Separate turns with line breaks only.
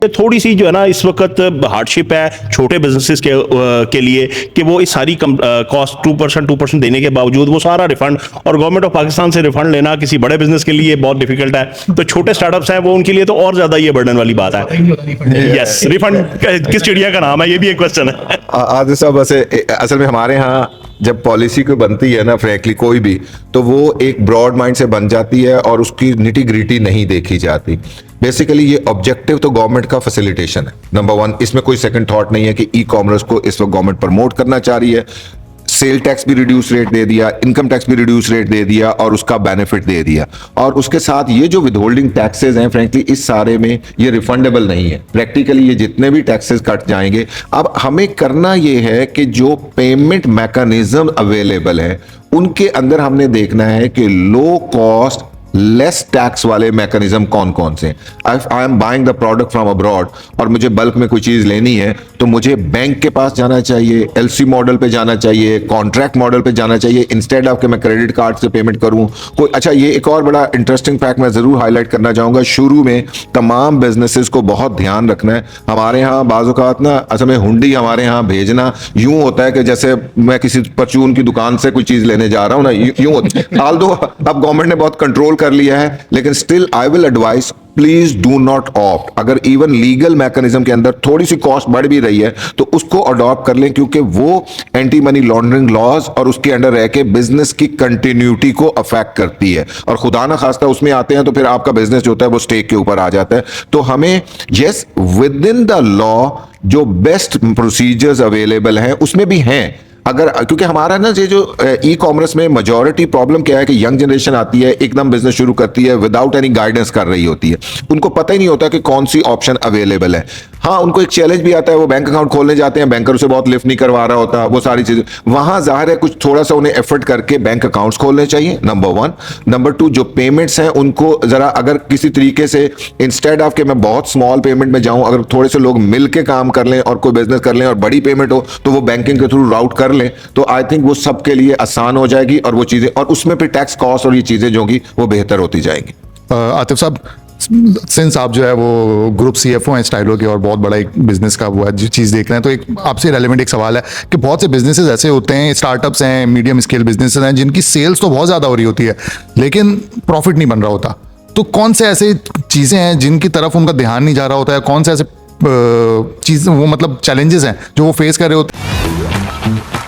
थोड़ी सी जो है ना इस वक्त हार्डशिप है छोटे बिजनेसेस के लिए कि वो इस सारी कॉस्ट 2% देने के बावजूद वो सारा रिफंड, और गवर्नमेंट ऑफ पाकिस्तान से रिफंड लेना किसी बड़े बिजनेस के लिए बहुत डिफिकल्ट है। तो छोटे स्टार्टअप्स हैं वो उनके लिए तो और ज्यादा ये बर्डन वाली बात है। यस, रिफंड किस चिड़िया का नाम है, ये भी एक क्वेश्चन है।
आदिल साहब, असल में हमारे यहाँ जब पॉलिसी कोई बनती है ना, फ्रैंकली कोई भी, तो वो एक ब्रॉड माइंड से बन जाती है और उसकी निटी ग्रिटी नहीं देखी जाती। बेसिकली ये ऑब्जेक्टिव तो गवर्नमेंट का फैसिलिटेशन है, नंबर 1। इसमें कोई सेकंड थॉट नहीं है कि ई कॉमर्स को इस वक्त गवर्नमेंट प्रमोट करना चाह रही है। सेल टैक्स भी रिड्यूस रेट दे दिया, इनकम टैक्स भी रिड्यूस रेट दे दिया और उसका बेनिफिट दे दिया। और उसके साथ ये जो विदहोल्डिंग टैक्सेस हैं, फ्रैंकली इस सारे में ये रिफंडेबल नहीं है। प्रैक्टिकली ये जितने भी टैक्सेस कट जाएंगे। अब हमें करना ये है कि जो पेमेंट मैकेनिज्म अवेलेबल है उनके अंदर हमने देखना है कि लो कॉस्ट लेस टैक्स वाले मैकेनिज्म कौन कौन से। I am buying the product from abroad और मुझे बल्क में कोई चीज लेनी है तो मुझे बैंक के पास जाना चाहिए, एलसी मॉडल पे जाना चाहिए, कॉन्ट्रैक्ट मॉडल पे जाना चाहिए, इंस्टेड ऑफ कि मैं क्रेडिट कार्ड से पेमेंट करूं। कोई अच्छा, ये एक और बड़ा इंटरेस्टिंग फैक्ट मैं जरूर हाईलाइट करना चाहूंगा। शुरू में तमाम बिजनेसेस को बहुत ध्यान रखना है। हमारे यहाँ बाज़-औक़ात ना असल में हुंडी हमारे यहाँ भेजना यूं होता है कि जैसे मैं किसी परचून की दुकान से कोई चीज लेने जा रहा हूं ना, यूं होता है। आल्दो अब गवर्नमेंट ने बहुत कंट्रोल कर लिया है, लेकिन still I will advice please do not opt. अगर इवन लीगल मैकेनिज्म के अंदर थोड़ी सी कॉस्ट बढ़ भी रही है तो उसको अडॉप्ट कर लें, क्योंकि वो एंटी मनी लॉन्ड्रिंग लॉज और उसके अंडर रह के बिजनेस की कंटिन्यूटी को अफेक्ट करती है। और खुदा ना खास्ता उसमें आते हैं तो फिर आपका बिजनेस जो होता है वो स्टेक के ऊपर आ जाता है। तो हमें yes, with in the law जो बेस्ट प्रोसीजर्स अवेलेबल हैं उसमें भी हैं। अगर क्योंकि हमारा ना ये जो ई कॉमर्स में मेजॉरिटी प्रॉब्लम क्या है कि यंग जनरेशन आती है, एकदम बिजनेस शुरू करती है, विदाउट एनी गाइडेंस कर रही होती है। उनको पता ही नहीं होता कि कौन सी ऑप्शन अवेलेबल है। हाँ, उनको एक चैलेंज भी आता है, वो बैंक अकाउंट खोलने जाते हैं, बैंकर उसे बहुत लिफ्ट नहीं करवा रहा होता, वो सारी चीजें। वहां जाहिर है कुछ थोड़ा सा उन्हें एफर्ट करके बैंक अकाउंट्स खोलने चाहिए, नंबर 1। नंबर 2, जो पेमेंट्स हैं उनको जरा अगर किसी तरीके से इंस्टेड ऑफ के मैं बहुत स्मॉल पेमेंट में जाऊं, अगर थोड़े से लोग मिल के काम कर लें और कोई बिजनेस कर लें और बड़ी पेमेंट हो तो वो बैंकिंग के थ्रू राउट कर लें, तो आई थिंक वो सबके लिए आसान हो जाएगी और वो चीजें, और उसमें फिर टैक्स कॉस्ट और ये चीजें जो होंगी वो बेहतर होती जाएंगी।
आतिफ साहब, सिंस आप जो है वो ग्रुप सीएफओ हैं स्टाइलो के और बहुत बड़ा एक बिजनेस का वो है जो चीज़ देख रहे हैं, तो एक आपसे रेलेवेंट एक सवाल है कि बहुत से बिजनेसेस ऐसे होते हैं, स्टार्टअप्स हैं, मीडियम स्केल बिजनेसेस हैं, जिनकी सेल्स तो बहुत ज़्यादा हो रही होती है लेकिन प्रॉफिट नहीं बन रहा होता। तो कौन से ऐसे चीज़ें हैं जिनकी तरफ उनका ध्यान नहीं जा रहा होता है, कौन से ऐसे चीज़ वो मतलब चैलेंजेस हैं जो वो फेस कर रहे होते हैं?